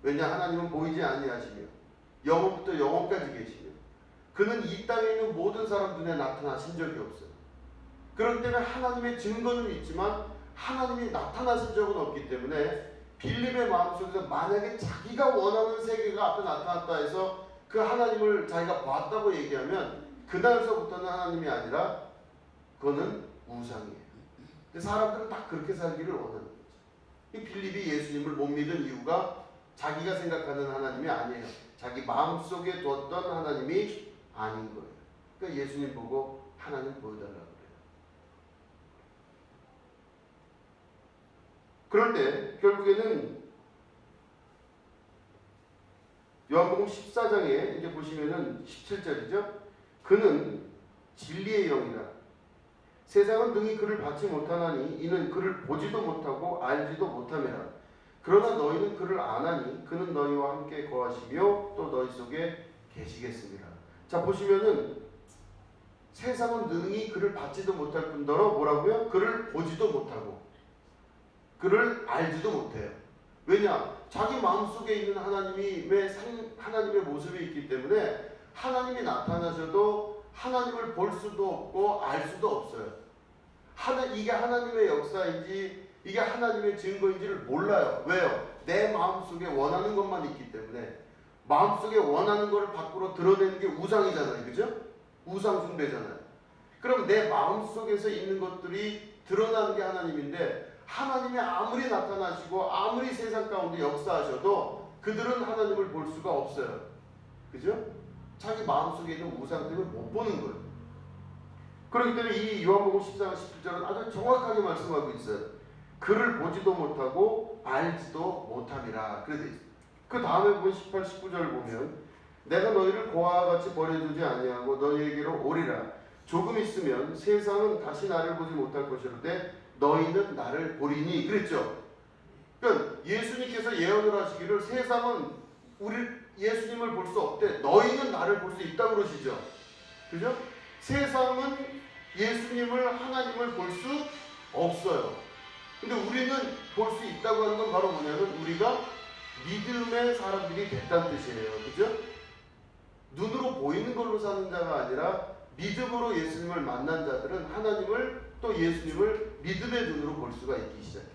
왜냐? 하나님은 보이지 아니하시며 영원부터 영원까지 계시며 그는 이 땅에 있는 모든 사람 눈에 나타나신 적이 없어요. 그렇기 때문에 하나님의 증거는 있지만 하나님이 나타나신 적은 없기 때문에 빌립의 마음속에서 만약에 자기가 원하는 세계가 앞에 나타났다 해서 그 하나님을 자기가 봤다고 얘기하면 그날서부터는 하나님이 아니라 그거는 우상이에요. 사람들은 다 그렇게 살기를 원하는 거죠. 이 빌립이 예수님을 못 믿은 이유가 자기가 생각하는 하나님이 아니에요. 자기 마음속에 뒀던 하나님이 아닌 거예요. 그러니까 예수님 보고 하나님 보여달라고 그래요. 그럴 때 결국에는 요한복음 14장에 이제 보시면은 17절이죠. 그는 진리의 영이라. 세상은 능히 그를 받지 못하나니 이는 그를 보지도 못하고 알지도 못함이라. 그러나 너희는 그를 아나니 그는 너희와 함께 거하시며 또 너희 속에 계시겠습니다. 자, 보시면은 세상은 능히 그를 받지도 못할 뿐더러 뭐라고요? 그를 보지도 못하고 그를 알지도 못해요. 왜냐? 자기 마음속에 있는 하나님의 모습이 있기 때문에 하나님이 나타나셔도 하나님을 볼 수도 없고 알 수도 없어요. 이게 하나님의 역사인지 이게 하나님의 증거인지를 몰라요. 왜요? 내 마음속에 원하는 것만 있기 때문에. 마음속에 원하는 것을 밖으로 드러내는 게 우상이잖아요. 그죠? 우상 숭배잖아요. 그럼 내 마음속에서 있는 것들이 드러나는 게 하나님인데 하나님이 아무리 나타나시고 아무리 세상 가운데 역사하셔도 그들은 하나님을 볼 수가 없어요. 그죠? 자기 마음속에 있는 우상 때문에 못 보는 거예요. 그렇기 때문에 이 요한복음 14장 17절은 아주 정확하게 말씀하고 있어요. 그를 보지도 못하고 알지도 못함이라. 그래 돼 있어요. 그 다음에 보면 18, 19절을 보면 내가 너희를 고아와 같이 버려두지 아니하고 너희에게로 오리라. 조금 있으면 세상은 다시 나를 보지 못할 것이로되 너희는 나를 보리니. 그랬죠. 그러니까 예수님께서 예언을 하시기를 세상은 예수님을 볼 수 없대. 너희는 나를 볼 수 있다고 그러시죠. 그죠? 세상은 예수님을 하나님을 볼 수 없어요. 근데 우리는 볼 수 있다고 하는 건 바로 뭐냐면 우리가 믿음의 사람들이 됐다는 뜻이에요. 그죠? 눈으로 보이는 걸로 사는 자가 아니라 믿음으로 예수님을 만난 자들은 하나님을 또 예수님을 믿음의 눈으로 볼 수가 있기 시작해요.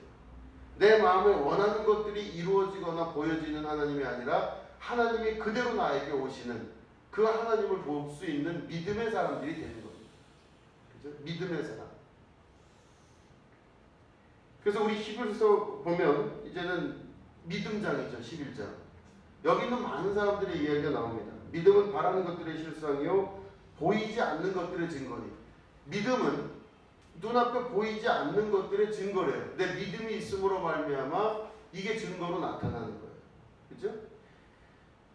내 마음에 원하는 것들이 이루어지거나 보여지는 하나님이 아니라 하나님이 그대로 나에게 오시는 그 하나님을 볼 수 있는 믿음의 사람들이 되는 겁니다. 그죠? 믿음의 사람. 그래서 우리 히브리서 보면 이제는 믿음장이죠. 11장. 여기 있는 많은 사람들의 이야기가 나옵니다. 믿음은 바라는 것들의 실상이요 보이지 않는 것들의 증거니. 믿음은 눈앞에 보이지 않는 것들의 증거래요. 내 믿음이 있음으로 말미암아 이게 증거로 나타나는 거예요. 그죠?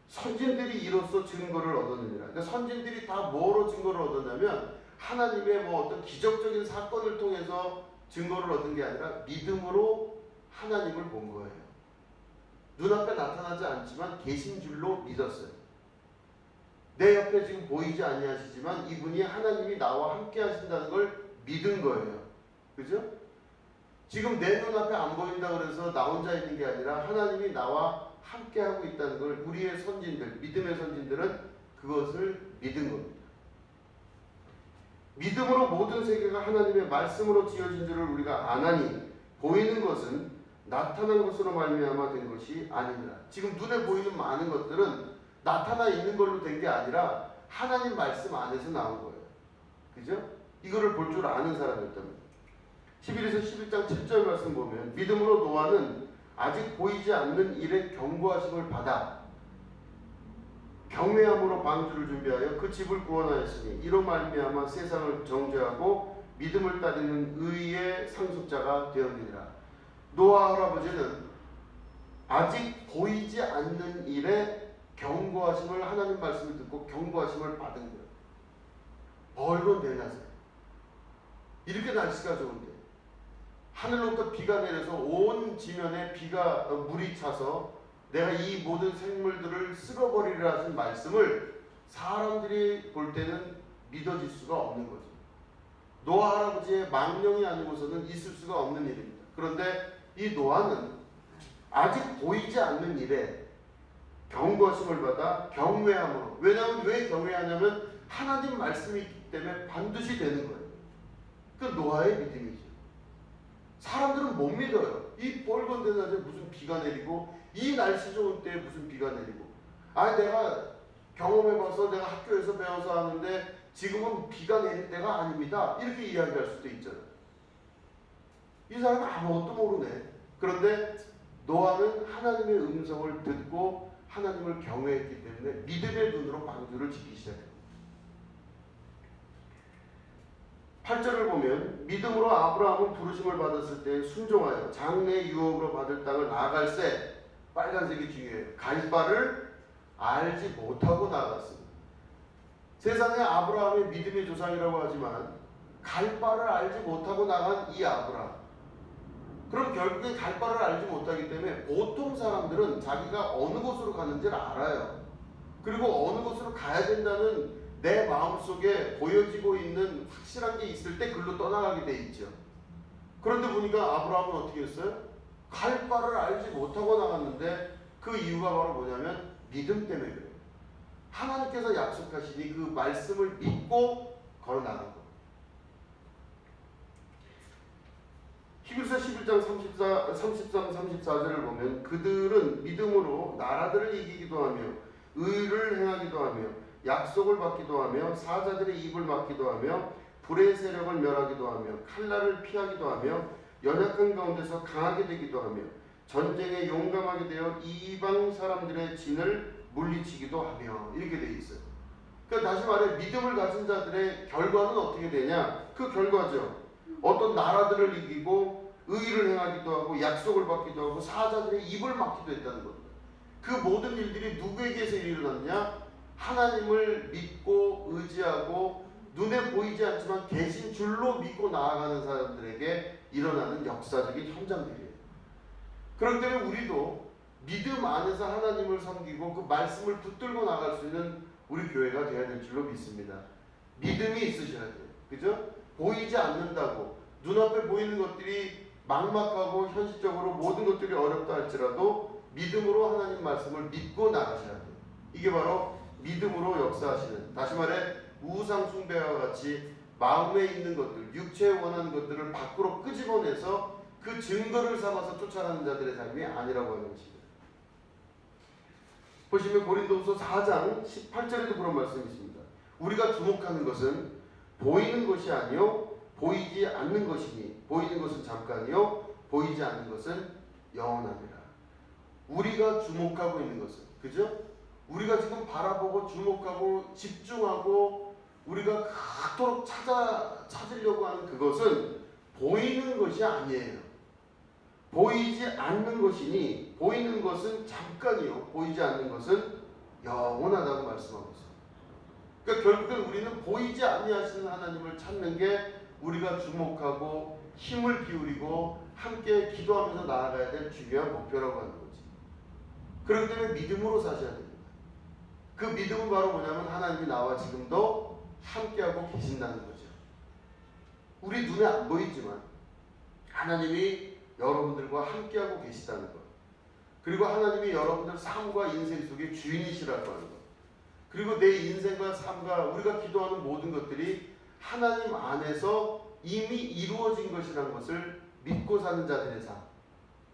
선진들이 이로써 증거를 얻었느니라. 그러니까 선진들이 다 뭐로 증거를 얻었냐면 하나님의 어떤 기적적인 사건을 통해서 증거를 얻은 게 아니라 믿음으로 하나님을 본 거예요. 눈앞에 나타나지 않지만 계신 줄로 믿었어요. 내 옆에 지금 보이지 아니하시지만 이분이 하나님이 나와 함께 하신다는 걸 믿은 거예요. 그죠? 지금 내 눈앞에 안 보인다 그래서 나 혼자 있는 게 아니라 하나님이 나와 함께 하고 있다는 걸 우리의 선진들, 믿음의 선진들은 그것을 믿은 겁니다. 믿음으로 모든 세계가 하나님의 말씀으로 지어진 줄을 우리가 아나니 보이는 것은 나타난 것으로 말미암아 된 것이 아니니라. 지금 눈에 보이는 많은 것들은 나타나 있는 걸로 된 게 아니라 하나님 말씀 안에서 나온 거예요. 그죠? 이거를 볼 줄 아는 사람이었다면 11에서 11장 7절 말씀 보면 믿음으로 노아는 아직 보이지 않는 일에 경고하심을 받아 경외함으로 방주를 준비하여 그 집을 구원하였으니 이로 말미암아 세상을 정죄하고 믿음을 따르는 의의 상속자가 되었느니라. 노아 할아버지는 아직 보이지 않는 일에 경고하심을 하나님 말씀을 듣고 경고하심을 받은 거예요. 벌건 내냐세요. 이렇게 날씨가 좋은데 하늘로부터 비가 내려서 온 지면에 물이 차서 내가 이 모든 생물들을 쓸어버리리라 하신 말씀을 사람들이 볼 때는 믿어질 수가 없는 거죠. 노아 할아버지의 망령이 아니고서는 있을 수가 없는 일입니다. 그런데 이 노아는 아직 보이지 않는 일에 경고하심을 받아 경외함으로, 왜냐하면 왜 경외하냐면 하나님 말씀이 있기 때문에 반드시 되는 거예요. 그 노아의 믿음이죠. 사람들은 못 믿어요. 이 뻘건대 낮에 무슨 비가 내리고 이 날씨 좋은 때에 무슨 비가 내리고, 내가 경험해봐서 내가 학교에서 배워서 하는데 지금은 비가 내릴 때가 아닙니다, 이렇게 이야기할 수도 있잖아요. 이 사람은 아무것도 모르네. 그런데 노아는 하나님의 음성을 듣고 하나님을 경외했기 때문에 믿음의 눈으로 방주를 짓기 시작합니다. 8절을 보면 믿음으로 아브라함은 부르심을 받았을 때 순종하여 장래 유업으로 받을 땅을 나아갈새, 빨간색이 중요해요. 갈 바를 알지 못하고 나아갔습니다. 세상에 아브라함의 믿음의 조상이라고 하지만 갈 바를 알지 못하고 나간 이 아브라함, 그럼 결국엔 갈 바를 알지 못하기 때문에 보통 사람들은 자기가 어느 곳으로 가는지를 알아요. 그리고 어느 곳으로 가야 된다는 내 마음속에 보여지고 있는 확실한 게 있을 때 글로 떠나가게 돼 있죠. 그런데 보니까 아브라함은 어떻게 했어요? 갈 바를 알지 못하고 나갔는데 그 이유가 바로 뭐냐면 믿음 때문에 그래요. 하나님께서 약속하시니 그 말씀을 믿고 걸어 나간 거예요. 히브리서 11장 33, 34절을 보면 그들은 믿음으로 나라들을 이기기도 하며 의를 행하기도 하며 약속을 받기도 하며 사자들의 입을 막기도 하며 불의 세력을 멸하기도 하며 칼날을 피하기도 하며 연약한 가운데서 강하게 되기도 하며 전쟁에 용감하게 되어 이방 사람들의 진을 물리치기도 하며, 이렇게 되어 있어요. 그러니까 다시 말해 믿음을 가진 자들의 결과는 어떻게 되냐? 그 결과죠. 어떤 나라들을 이기고 의를 행하기도 하고 약속을 받기도 하고 사자들의 입을 막기도 했다는 겁니다. 그 모든 일들이 누구에게서 일어났냐? 하나님을 믿고 의지하고 눈에 보이지 않지만 계신 줄로 믿고 나아가는 사람들에게 일어나는 역사적인 현장들이에요. 그렇기 때문에 우리도 믿음 안에서 하나님을 섬기고 그 말씀을 붙들고 나갈 수 있는 우리 교회가 되어야 될 줄로 믿습니다. 믿음이 있으셔야 돼요. 그죠? 보이지 않는다고 눈앞에 보이는 것들이 막막하고 현실적으로 모든 것들이 어렵다 할지라도 믿음으로 하나님 말씀을 믿고 나가셔야 돼요. 이게 바로 믿음으로 역사하시는, 다시 말해 우상 숭배와 같이 마음에 있는 것들, 육체에 원하는 것들을 밖으로 끄집어내서 그 증거를 삼아서 쫓아가는 자들의 삶이 아니라고 하는 것입니다. 보시면 고린도후서 4장 18절에도 그런 말씀이 있습니다. 우리가 주목하는 것은 보이는 것이 아니요 보이지 않는 것이니 보이는 것은 잠깐이요 보이지 않는 것은 영원합니다. 우리가 주목하고 있는 것은, 그죠? 우리가 지금 바라보고 주목하고 집중하고 우리가 그토록 찾으려고 하는 그것은 보이는 것이 아니에요. 보이지 않는 것이니 보이는 것은 잠깐이요 보이지 않는 것은 영원하다고 말씀하고 있습니다. 그러니까 결국은 우리는 보이지 아니하시는 하나님을 찾는 게 우리가 주목하고 힘을 기울이고 함께 기도하면서 나아가야 될 중요한 목표라고 하는 거지. 그렇기 때문에 믿음으로 사셔야 됩니다. 그 믿음은 바로 뭐냐면 하나님이 나와 지금도 함께하고 계신다는 거죠. 우리 눈에 안 보이지만 하나님이 여러분들과 함께하고 계시다는 것, 그리고 하나님이 여러분들 삶과 인생 속의 주인이시라고 하는 것, 그리고 내 인생과 삶과 우리가 기도하는 모든 것들이 하나님 안에서 이미 이루어진 것이라는 것을 믿고 사는 자들의 삶,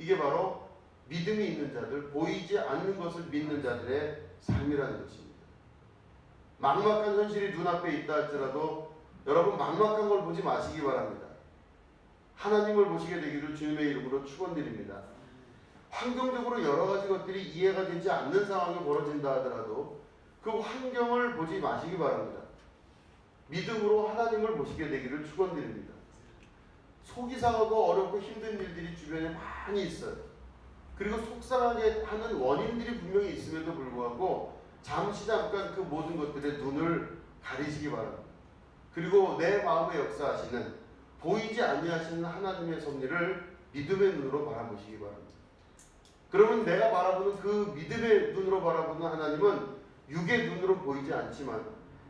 이게 바로 믿음이 있는 자들, 보이지 않는 것을 믿는 자들의 삶이라는 것입니다. 막막한 현실이 눈앞에 있다 할지라도 여러분 막막한 걸 보지 마시기 바랍니다. 하나님을 보시게 되기를 주님의 이름으로 축원드립니다. 환경적으로 여러 가지 것들이 이해가 되지 않는 상황이 벌어진다 하더라도 그 환경을 보지 마시기 바랍니다. 믿음으로 하나님을 보시게 되기를 축원드립니다. 속이 상하고 어렵고 힘든 일들이 주변에 많이 있어요. 그리고 속상하게 하는 원인들이 분명히 있음에도 불구하고 잠깐 그 모든 것들의 눈을 가리시기 바랍니다. 그리고 내 마음에 역사하시는 보이지 아니하시는 하나님의 섭리를 믿음의 눈으로 바라보시기 바랍니다. 그러면 내가 바라보는 그 믿음의 눈으로 바라보는 하나님은 육의 눈으로 보이지 않지만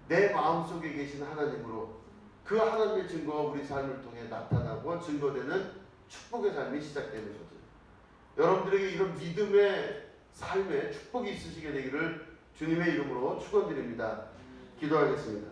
내 마음속에 계신 하나님으로 그 하나님의 증거가 우리 삶을 통해 나타나고 증거되는 축복의 삶이 시작되는 거죠. 여러분들에게 이런 믿음의 삶에 축복이 있으시게 되기를 주님의 이름으로 축원드립니다. 기도하겠습니다.